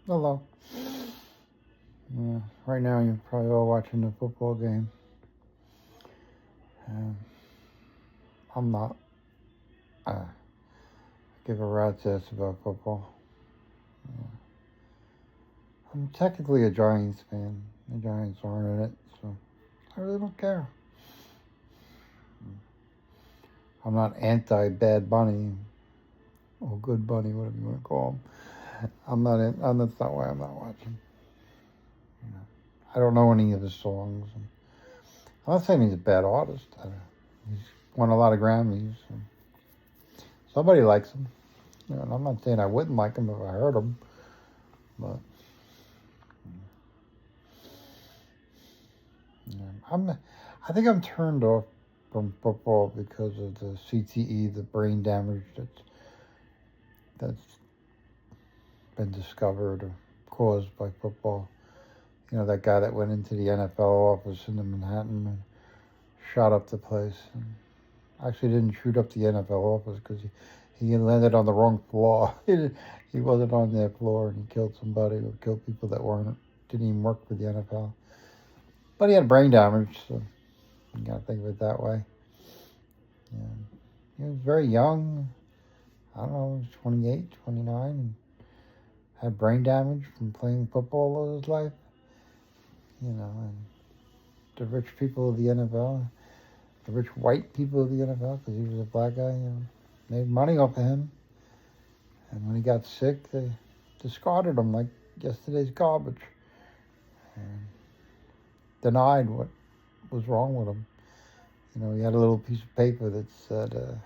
Hello. Yeah, right now you're probably all watching the football game. Um, I'm not. I give a rat's ass about football. Yeah. I'm technically a Giants fan. The Giants aren't in it, so I really don't care. I'm not anti-Bad Bunny or Good Bunny, whatever you want to call him. I'm not in. That's not why I'm not watching. You know, I don't know any of his songs. I'm not saying he's a bad artist. He's won a lot of Grammys. So somebody likes him. You know, and I'm not saying I wouldn't like him if I heard him, but yeah, I think I'm turned off from football because of the CTE, the brain damage that's been discovered or caused by football. You know, that guy that went into the NFL office in the Manhattan and shot up the place. And actually didn't shoot up the NFL office because he landed on the wrong floor. He wasn't on their floor and he killed somebody or killed people that didn't even work for the NFL. But he had brain damage, so you gotta think of it that way. Yeah. He was very young. I don't know, he was 28, 29, and had brain damage from playing football all his life. You know, and the rich people of the NFL, the rich white people of the NFL, because he was a black guy, made money off of him. And when he got sick, they discarded him like yesterday's garbage and denied what was wrong with him. You know, he had a little piece of paper that said,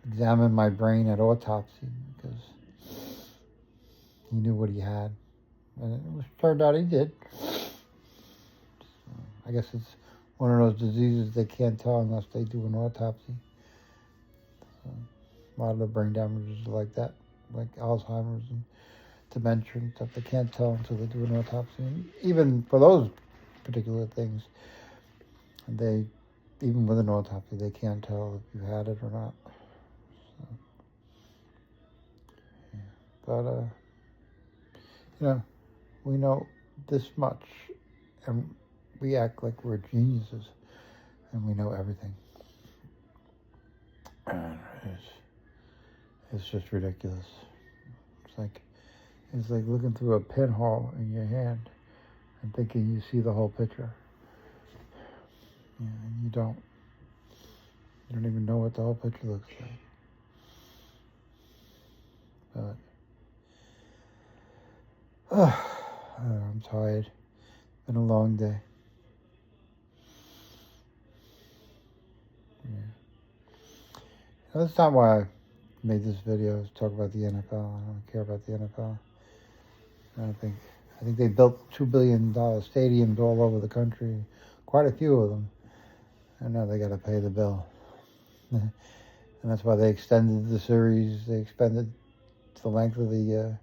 examine my brain at autopsy because he knew what he had. And turned out he did. So I guess it's one of those diseases they can't tell unless they do an autopsy. So a lot of the brain damage is like that, like Alzheimer's and dementia and stuff. They can't tell until they do an autopsy. And even for those particular things, even with an autopsy, they can't tell if you had it or not. So, yeah. But we know this much, and we act like we're geniuses, and we know everything. And it's just ridiculous. It's like looking through a pinhole in your hand and thinking you see the whole picture. Yeah, and you don't. You don't even know what the whole picture looks like. But I'm tired. Been a long day. Yeah. That's not why I made this video, is talk about the NFL. I don't care about the NFL. I think they built $2 billion stadiums all over the country, quite a few of them, and now they got to pay the bill. And that's why they extended the series. They extended the length of the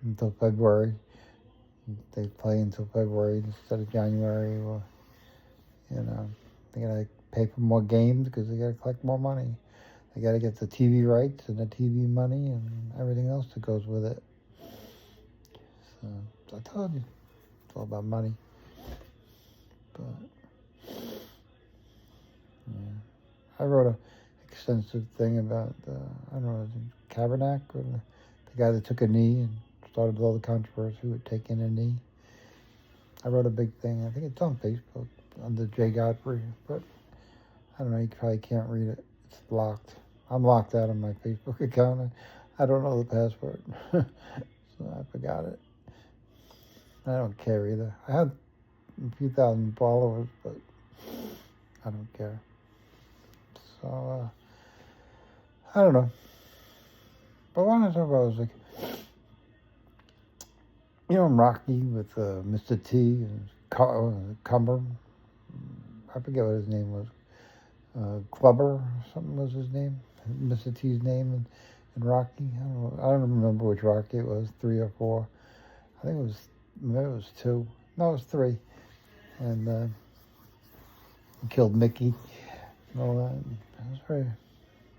until February. They play until February instead of January. Or they gotta pay for more games because they gotta collect more money. They gotta get the TV rights and the TV money and everything else that goes with it. So I told you, it's all about money. But yeah, I wrote a extensive thing about I don't know, Kaepernick, or the guy that took a knee and started all the controversy with taking a knee. I wrote a big thing. I think it's on Facebook under Jay Godfrey, but I don't know. You probably can't read it. It's blocked. I'm locked out of my Facebook account. I don't know the password, so I forgot it. I don't care either. I have a few thousand followers, but I don't care. So I don't know. But what I want to talk about is in Rocky with Mr. T and Cumber. I forget what his name was. Clubber or something was his name. Mr. T's name in Rocky. I don't remember which Rocky it was, 3 or 4. I think maybe it was 2. No, it was 3. And he killed Mickey and all that. It was very,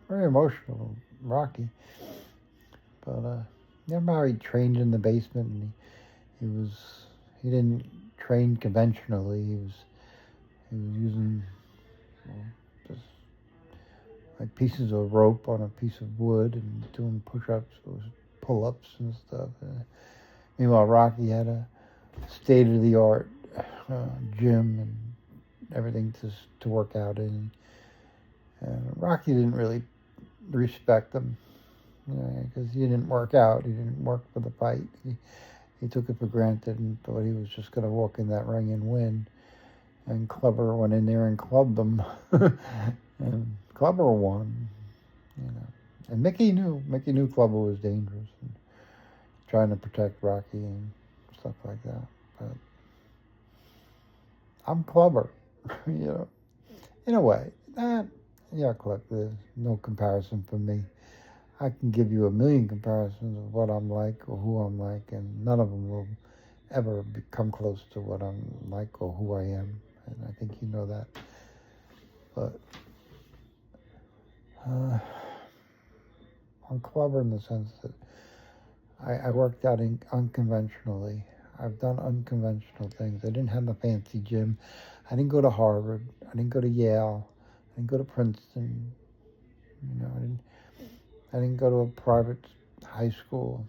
very emotional, Rocky. But you remember how he trained in the basement, and he didn't train conventionally. He was using, well, just like pieces of rope on a piece of wood and doing push-ups, pull-ups and stuff. Meanwhile, Rocky had a state-of-the-art gym and everything to work out in. And Rocky didn't really respect him, because he didn't work out. He didn't work for the fight. He took it for granted and thought he was just going to walk in that ring and win. And Clubber went in there and clubbed him. And Clubber won, And Mickey knew Clubber was dangerous and trying to protect Rocky and stuff like that. But I'm Clubber, in a way. Click, there's no comparison for me. I can give you a million comparisons of what I'm like or who I'm like, and none of them will ever come close to what I'm like or who I am. And I think you know that. But I'm clever in the sense that I worked out unconventionally. I've done unconventional things. I didn't have a fancy gym. I didn't go to Harvard. I didn't go to Yale. I didn't go to Princeton. I didn't go to a private high school.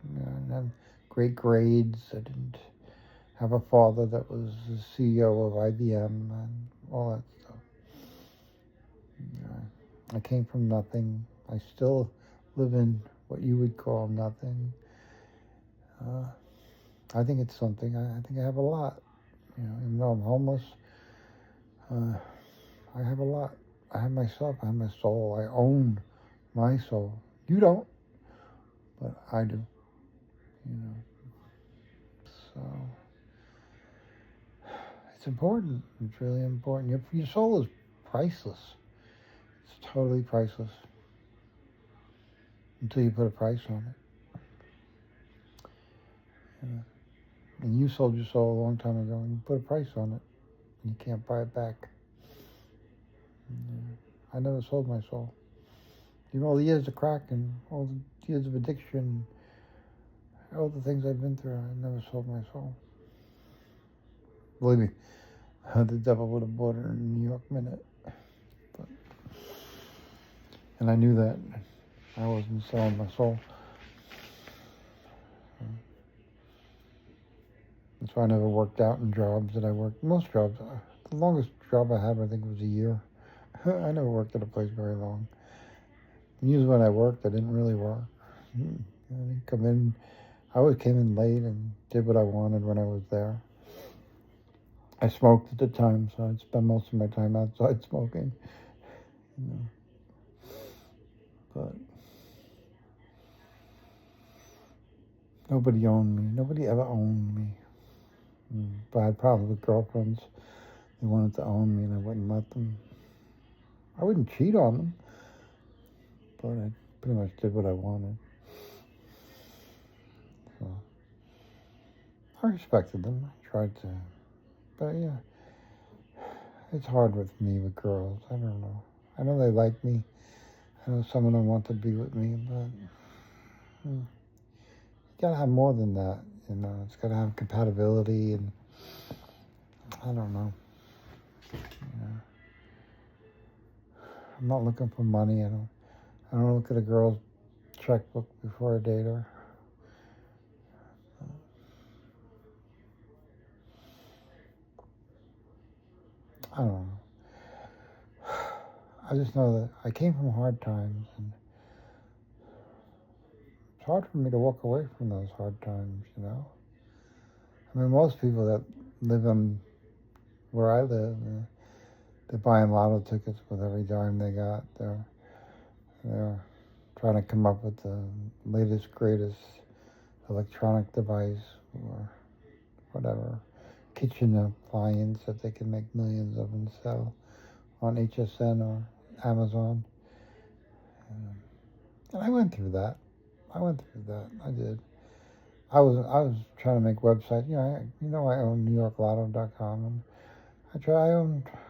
I didn't have great grades. I didn't have a father that was the CEO of IBM and all that stuff. I came from nothing. I still live in what you would call nothing. I think it's something. I think I have a lot. Even though I'm homeless, I have a lot. I have myself. I have my soul. I own my soul. You don't, but I do. So it's important. It's really important. Your soul is priceless. It's totally priceless until you put a price on it. And you sold your soul a long time ago, and you put a price on it, and you can't buy it back. I never sold my soul. All the years of crack and all the years of addiction, all the things I've been through, I never sold my soul. Believe me, the devil would have bought it in a New York minute. And I knew that. I wasn't selling my soul. That's why I never worked out in jobs that I worked. Most jobs, the longest job I had, I think, was a year. I never worked at a place very long. And usually when I worked, I didn't really work. I didn't come in. I always came in late and did what I wanted when I was there. I smoked at the time, so I'd spend most of my time outside smoking. But nobody owned me. Nobody ever owned me. But I had problems with girlfriends. They wanted to own me, and I wouldn't let them. I wouldn't cheat on them, but I pretty much did what I wanted. So I respected them. I tried to. But yeah, it's hard with me with girls. I don't know. I know they like me. I know some of them want to be with me, but you gotta have more than that. It's gotta have compatibility, and I don't know. I'm not looking for money. I don't look at a girl's checkbook before I date her. I don't know. I just know that I came from hard times, and it's hard for me to walk away from those hard times, I mean, most people that live in where I live, they're buying lotto tickets with every dime they got. They're trying to come up with the latest, greatest electronic device or whatever, kitchen appliance that they can make millions of and sell on HSN or Amazon. And I went through that. I did. I was trying to make websites. I own NewYorkLotto.com, and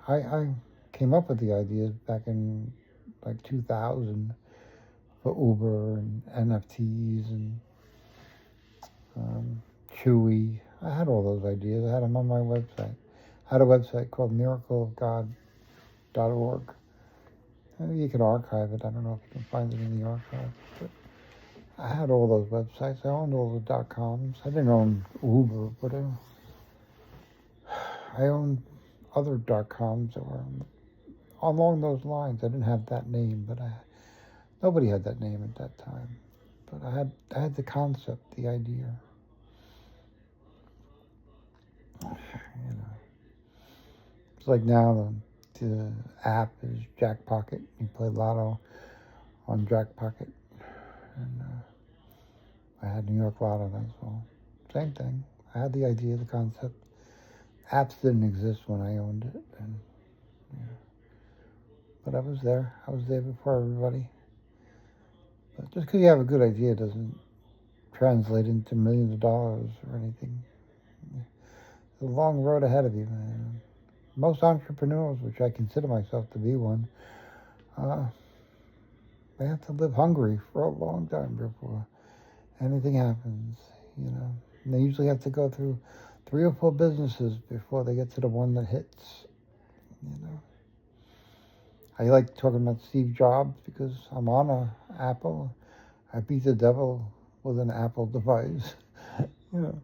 I came up with the ideas back in like 2000 for Uber and NFTs and Chewy. I had all those ideas. I had them on my website. I had a website called miracleofgod.org. Maybe you could archive it. I don't know if you can find it in the archive. But I had all those websites. I owned all the .coms. I didn't own Uber, but I owned other .coms that were along those lines. I didn't have that name, but nobody had that name at that time. But I had the concept, the idea. You know, it's like now the app is Jackpocket. You play Lotto on Jackpocket, and I had New York Lotto. That's all. Same thing. I had the idea, the concept. Apps didn't exist when I owned it, and yeah. But I was there. I was there before everybody. But just because you have a good idea doesn't translate into millions of dollars or anything. There's a long road ahead of you, man. Most entrepreneurs, which I consider myself to be one, they have to live hungry for a long time before anything happens, you know. And they usually have to go through 3 or 4 businesses before they get to the one that hits, you know. I like talking about Steve Jobs because I'm on a Apple. I beat the devil with an Apple device, you know,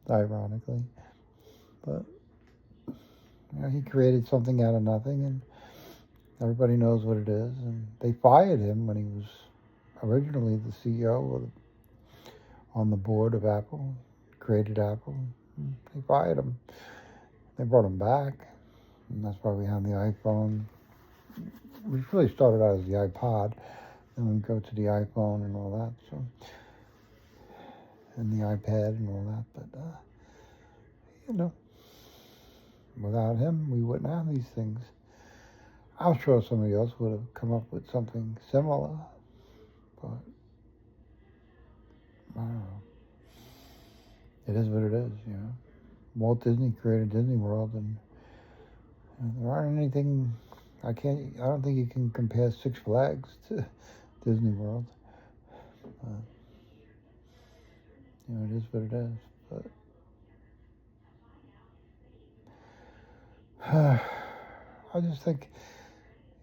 ironically. But, you know, he created something out of nothing, and everybody knows what it is. And they fired him when he was originally the CEO on the board of Apple, created Apple. They fired him. They brought him back, and that's why we have the iPhone. We really started out as the iPod, and we go to the iPhone and all that. So, and the iPad and all that. But you know, without him, we wouldn't have these things. I'm sure somebody else would have come up with something similar, but I don't know. It is what it is, you know. Walt Disney created Disney World, and there aren't anything. I don't think you can compare Six Flags to Disney World. You know, it is what it is. But I just think,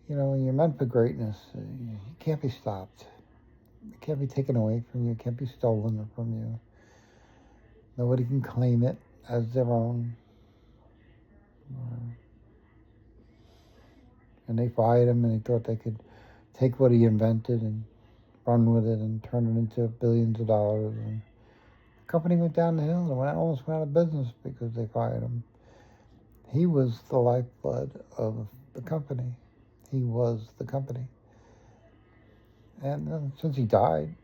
you know, when you're meant for greatness, you can't be stopped. It can't be taken away from you. It can't be stolen from you. Nobody can claim it as their own. And they fired him, and they thought they could take what he invented and run with it and turn it into billions of dollars. And the company went down the hill and almost went out of business because they fired him. He was the lifeblood of the company. He was the company. And since he died,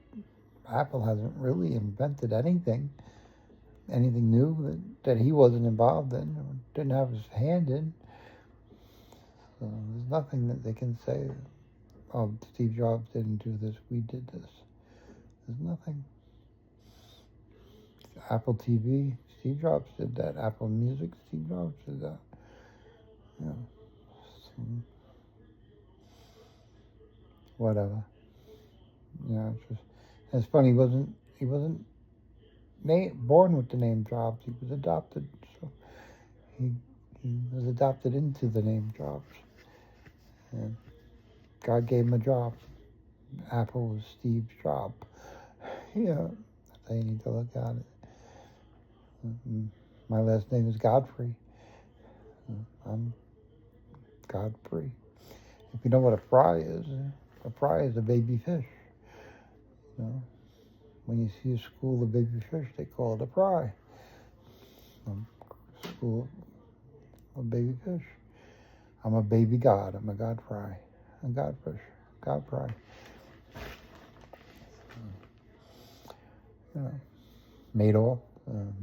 Apple hasn't really invented anything new that he wasn't involved in or didn't have his hand in. So there's nothing that they can say, oh, Steve Jobs didn't do this, we did this. There's nothing. Apple TV, Steve Jobs did that. Apple Music, Steve Jobs did that. You know, whatever. You know, it's funny. He wasn't born with the name Jobs. He was adopted. So he was adopted into the name Jobs, and God gave him a job. Apple was Steve's job. Yeah, that's how you need to look at it. My last name is Godfrey. I'm Godfrey. If you know what a fry is a baby fish. You know, when you see a school of baby fish, they call it a fry. School of baby fish. I'm a baby God. I'm a God fry. A God fish. God fry. You know,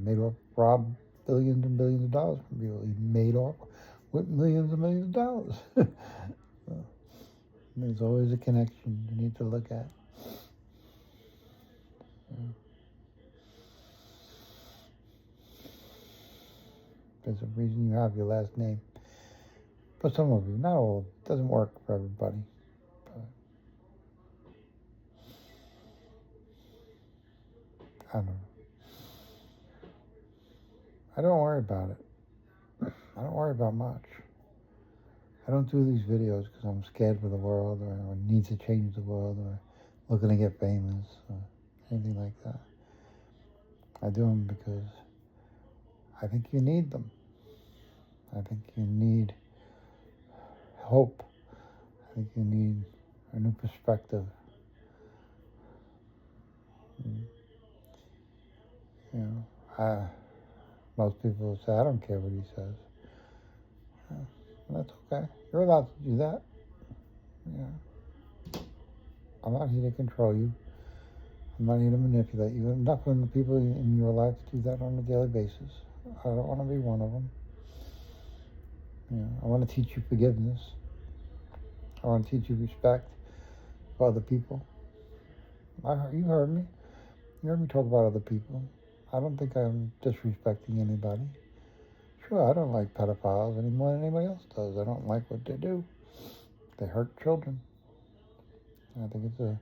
Madoff robbed billions and billions of dollars from people. He made off with millions and millions of dollars. There's always a connection you need to look at. There's a reason you have your last name. For some of you, not all. It doesn't work for everybody. But I don't know. I don't worry about it. I don't worry about much. I don't do these videos because I'm scared for the world or need to change the world or looking to get famous or anything like that. I do them because I think you need them. I think you need hope. I think you need a new perspective. You know, most people say, I don't care what he says. That's okay. You're allowed to do that. Yeah. I'm not here to control you. I'm not here to manipulate you. Enough of the people in your life do that on a daily basis. I don't want to be one of them. I want to teach you forgiveness. I want to teach you respect for other people. You heard me. You heard me talk about other people. I don't think I'm disrespecting anybody. Sure, I don't like pedophiles any more than anybody else does. I don't like what they do. They hurt children. I think it's a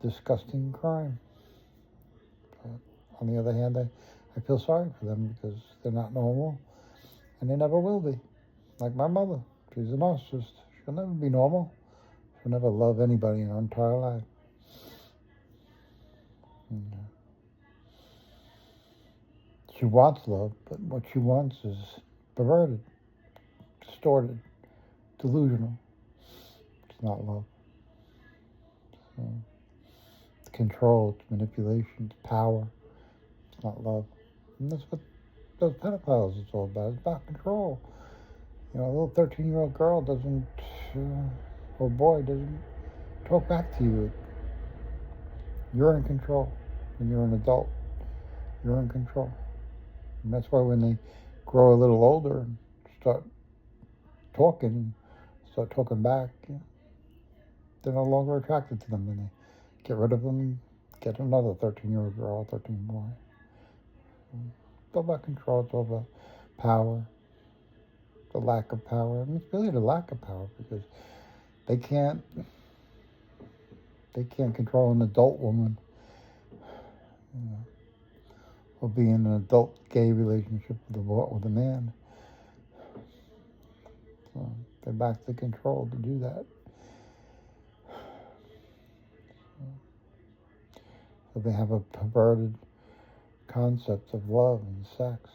disgusting crime. But on the other hand, I feel sorry for them because they're not normal, and they never will be. Like my mother. She's a narcissist. She'll never be normal. She'll never love anybody in her entire life. She wants love, but what she wants is perverted, distorted, delusional. It's not love. It's control, it's manipulation, it's power. It's not love. And that's what those pedophiles is all about. It's about control. A little 13-year-old girl doesn't, or boy doesn't talk back to you. You're in control. When you're an adult, you're in control. And that's why when they grow a little older and start talking back, they're no longer attracted to them. And they get rid of them, get another 13-year-old girl, 13 boy. It's all about control. It's all about power. The lack of power. It's really the lack of power because they can't control an adult woman. Or be in an adult gay relationship with a man. So they're back to control to do that. So they have a perverted concept of love and sex.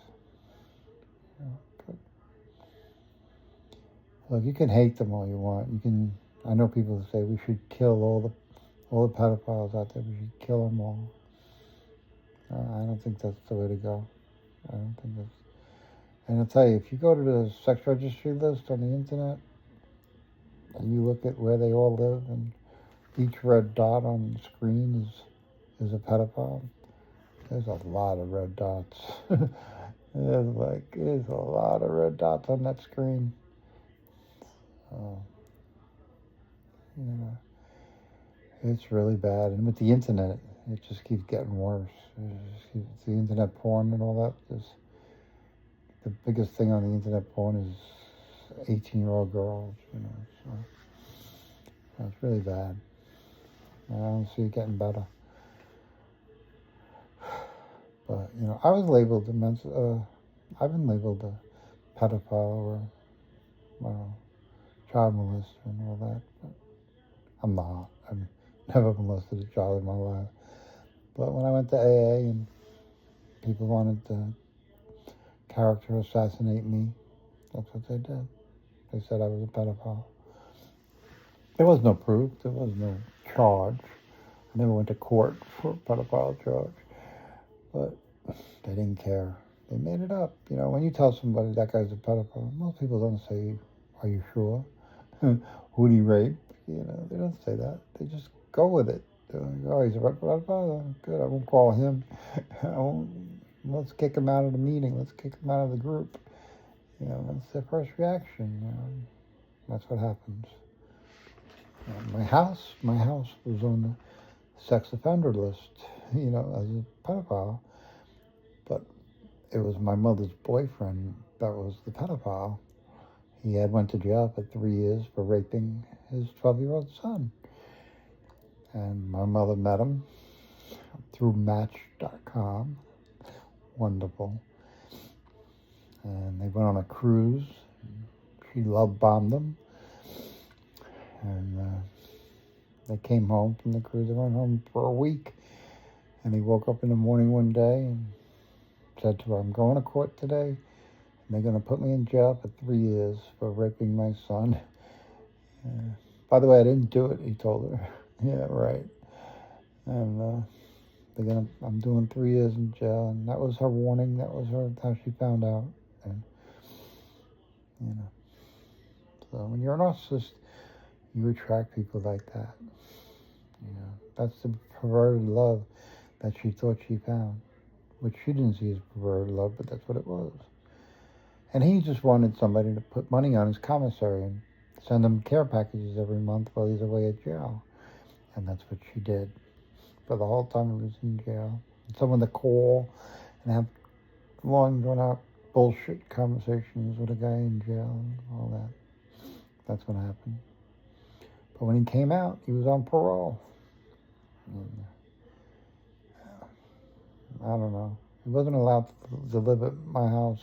Look, you can hate them all you want. I know people say we should kill all the pedophiles out there. We should kill them all. I don't think that's the way to go. I don't think that's... And I'll tell you, if you go to the sex registry list on the internet, and you look at where they all live, and each red dot on the screen is a pedophile, there's a lot of red dots. There's a lot of red dots on that screen. It's really bad. And with the internet, it just keeps getting worse. The internet porn and all that. The biggest thing on the internet porn is 18-year-old girls. So it's really bad. I don't see it getting better. But I was labeled I've been labeled a pedophile or child molester and all that. But I'm not. I've never molested a child in my life. But when I went to AA and people wanted to character assassinate me, that's what they did. They said I was a pedophile. There was no proof. There was no charge. I never went to court for a pedophile charge. But they didn't care. They made it up. When you tell somebody that guy's a pedophile, most people don't say, are you sure? Who'd he rape? They don't say that. They just go with it. They're like, oh, he's a pedophile? Good, I won't call him. Let's kick him out of the meeting. Let's kick him out of the group. That's their first reaction. That's what happens. My house was on the sex offender list, as a pedophile. But it was my mother's boyfriend that was the pedophile. He had went to jail for 3 years for raping his 12-year-old son. And my mother met him through Match.com. Wonderful. And they went on a cruise. She love bombed them. And they came home from the cruise. They went home for a week. And he woke up in the morning one day and said to her, I'm going to court today. And they're going to put me in jail for 3 years for raping my son. By the way, I didn't do it, he told her. Yeah, right. And I'm doing 3 years in jail. And that was her warning. That was how she found out. And, so when you're a narcissist, you attract people like that. That's the perverted love that she thought she found, which she didn't see as perverted love, but that's what it was. And he just wanted somebody to put money on his commissary and send him care packages every month while he's away at jail. And that's what she did for the whole time he was in jail. And someone to call and have long drawn out bullshit conversations with a guy in jail and all that. That's what happened. But when he came out, he was on parole. And, I don't know. He wasn't allowed to live at my house,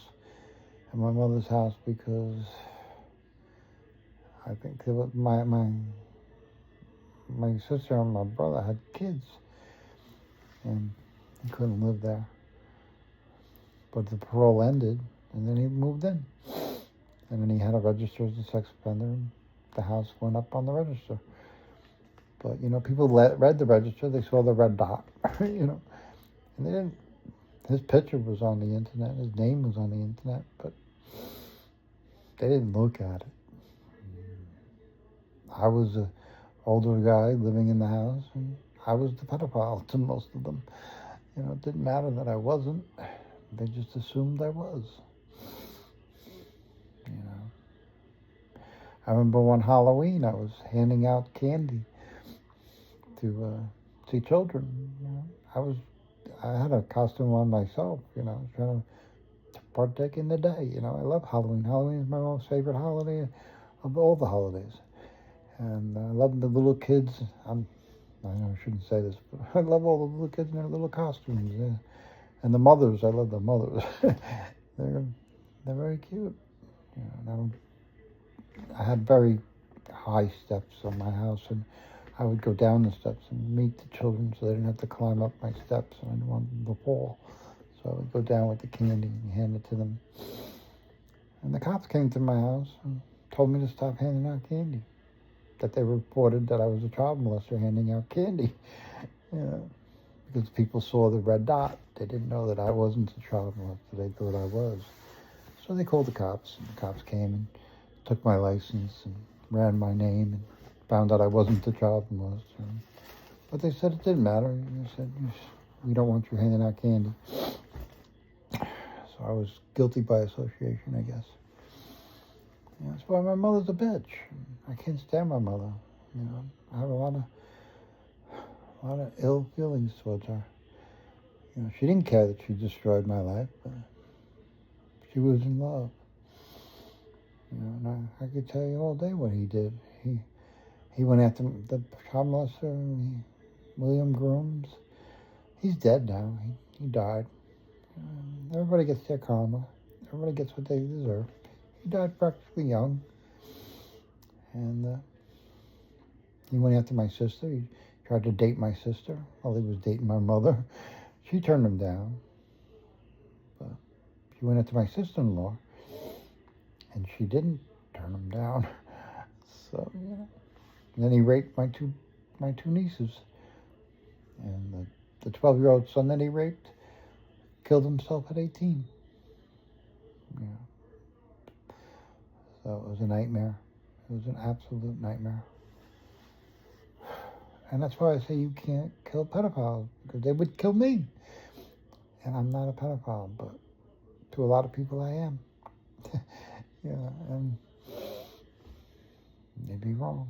at my mother's house, because I think it was my sister and my brother had kids, and he couldn't live there. But the parole ended, and then he moved in. And then he had to register as a sex offender, and the house went up on the register. But, people read the register, they saw the red dot, and they didn't. His picture was on the internet, his name was on the internet, but they didn't look at it. I was an older guy living in the house, and I was the pedophile to most of them. It didn't matter that I wasn't. They just assumed I was. I remember one Halloween, I was handing out candy to see children. I had a costume on myself. I was trying to partake in the day. I love Halloween. Halloween is my most favorite holiday of all the holidays. And I love the little kids. I know I shouldn't say this, but I love all the little kids in their little costumes. Yeah. And the mothers, I love the mothers. They're very cute. I had very high steps on my house, and I would go down the steps and meet the children so they didn't have to climb up my steps, and I didn't want them to fall. So I would go down with the candy and hand it to them. And the cops came to my house and told me to stop handing out candy. That they reported that I was a child molester handing out candy. Because people saw the red dot. They didn't know that I wasn't a child molester. They thought I was. So they called the cops, and the cops came and took my license and ran my name and found out I wasn't a child molester. But they said it didn't matter. They said, we don't want you handing out candy. So I was guilty by association, I guess. That's why my mother's a bitch. I can't stand my mother. I have a lot of ill feelings towards her. She didn't care that she destroyed my life, but she was in love. And I could tell you all day what he did. He went after the child molester, William Grooms. He's dead now. He died. Everybody gets their karma. Everybody gets what they deserve. He died practically young. And he went after my sister. He tried to date my sister while he was dating my mother. She turned him down. But he went after my sister-in-law, and she didn't turn him down. So, And then he raped my two nieces. And the 12-year-old son that he raped killed himself at 18. So it was a nightmare. It was an absolute nightmare. And that's why I say you can't kill pedophiles, because they would kill me. And I'm not a pedophile, but to a lot of people I am. And they'd be wrong.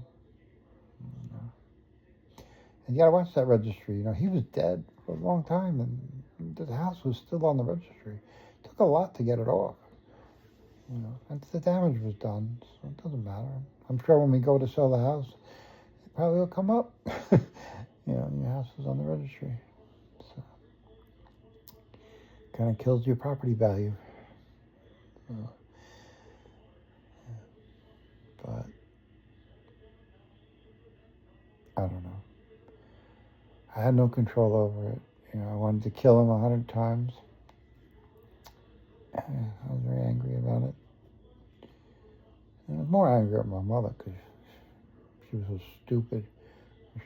And you gotta watch that registry. He was dead for a long time, and the house was still on the registry. It took a lot to get it off. And the damage was done, so it doesn't matter. I'm sure when we go to sell the house, it probably will come up. Your house is on the registry. So kind of kills your property value. But I don't know. I had no control over it. I wanted to kill him 100 times. I was very angry about it. And I was more angry at my mother because she was so stupid.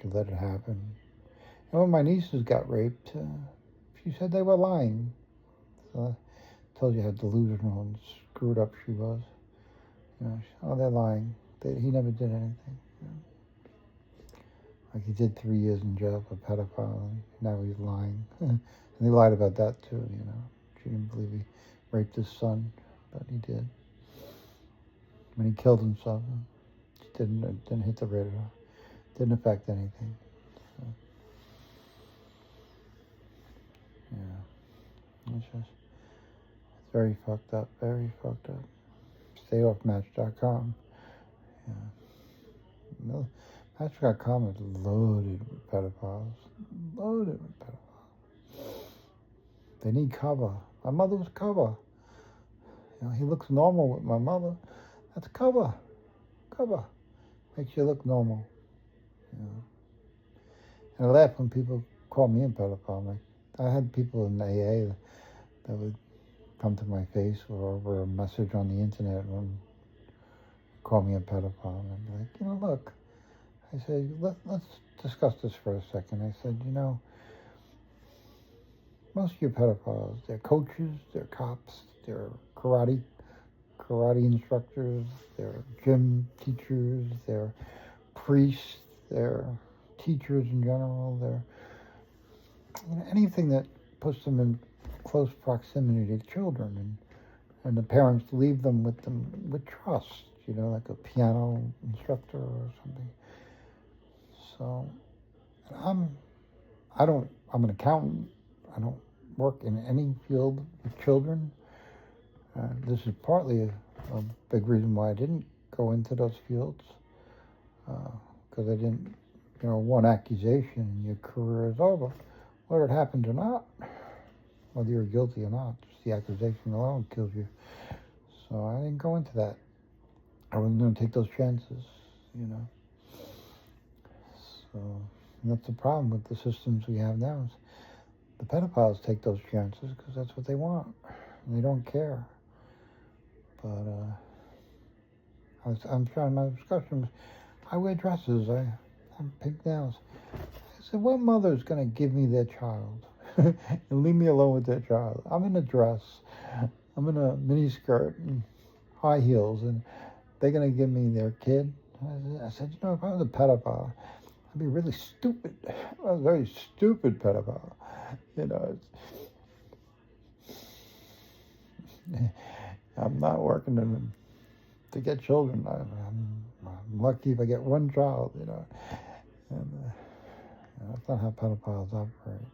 She let it happen. And when my nieces got raped, she said they were lying. So I told you how delusional and screwed up she was. They're lying. He never did anything. Like he did 3 years in jail for pedophile, and now he's lying. And he lied about that too, She didn't believe he raped his son, but he did. When he killed himself, it didn't hit the radar. Didn't affect anything. So, yeah. It's very fucked up. Very fucked up. StayOffMatch.com. Yeah. No, Match.com is loaded with pedophiles. Loaded with pedophiles. They need cover. My mother was cover. He looks normal with my mother. That's cover. Cover. Makes you look normal. And I laugh when people call me a pedophile. I had people in AA that would come to my face or over a message on the internet and call me a pedophile. And I'd be like, look. I said, let's discuss this for a second. I said, most of your pedophiles, they're coaches, they're cops, they're karate instructors, they're gym teachers, they're priests, they're teachers in general, they're anything that puts them in close proximity to children, and the parents leave them with trust, like a piano instructor or something. So, I'm an accountant. I don't work in any field with children. This is partly a big reason why I didn't go into those fields, because I didn't, one accusation and your career is over. Whether it happened or not, whether you're guilty or not, just the accusation alone kills you. So I didn't go into that. I wasn't going to take those chances, So that's the problem with the systems we have now. Is the pedophiles take those chances because that's what they want. And they don't care. But I'm trying my discussions. I wear dresses. I have pink nails. I said, what mother is going to give me their child and leave me alone with their child? I'm in a dress. I'm in a mini skirt and high heels, and they're going to give me their kid? I said, if I was a pedophile, I'd be really stupid. I was a very stupid pedophile. I'm not working to get children. I'm lucky if I get one child, And that's not how pedophiles operate,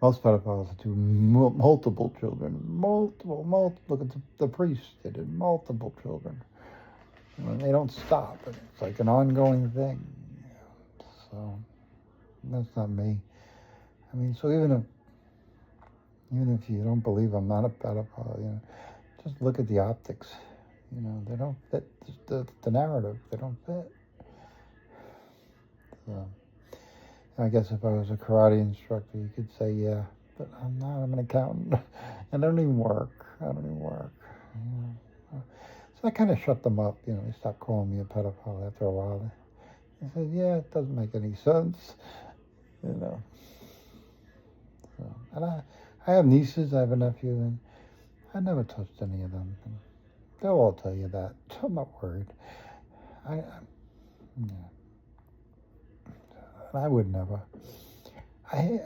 Most pedophiles do multiple children. Multiple. Look at the priests. They did multiple children. And they don't stop. It's like an ongoing thing. So that's not me. So even if you don't believe I'm not a pedophile, just look at the optics. They don't fit the narrative. They don't fit. So I guess if I was a karate instructor, you could say, yeah, but I'm not. I'm an accountant. And I don't even work. So I kind of shut them up. They stopped calling me a pedophile after a while. I said, yeah, it doesn't make any sense. So, and I have nieces. I have a nephew, and I never touched any of them. And they'll all tell you that. So I'm not worried. I would never. I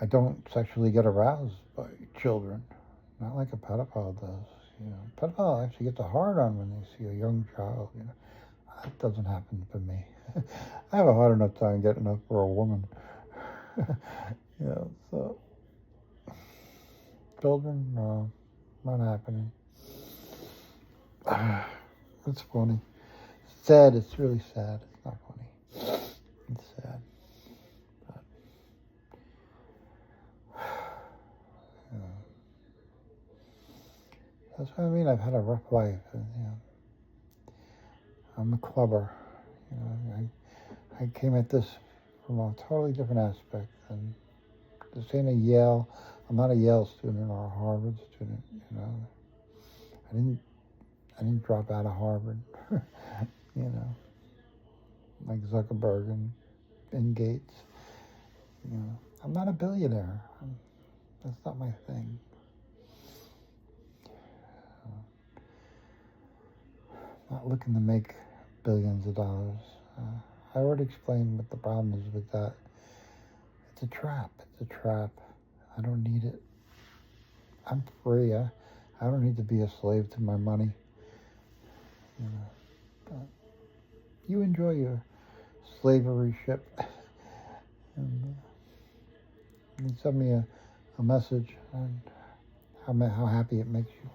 don't sexually get aroused by children. Not like a pedophile does. Pedophile actually gets a hard on when they see a young child. That doesn't happen for me. I have a hard enough time getting up for a woman. So children, no, not happening. It's funny. It's sad. It's really sad. It's not funny. It's sad. But That's what I mean. I've had a rough life, and I'm a clubber. I came at this from a totally different aspect, and this ain't a Yale. I'm not a Yale student or a Harvard student. I didn't drop out of Harvard. Like Zuckerberg and Gates. I'm not a billionaire. That's not my thing. I'm not looking to make billions of dollars. I already explained what the problem is with that. It's a trap. It's a trap. I don't need it. I'm free. I don't need to be a slave to my money. But you enjoy your slavery ship. And you send me a message and how happy it makes you.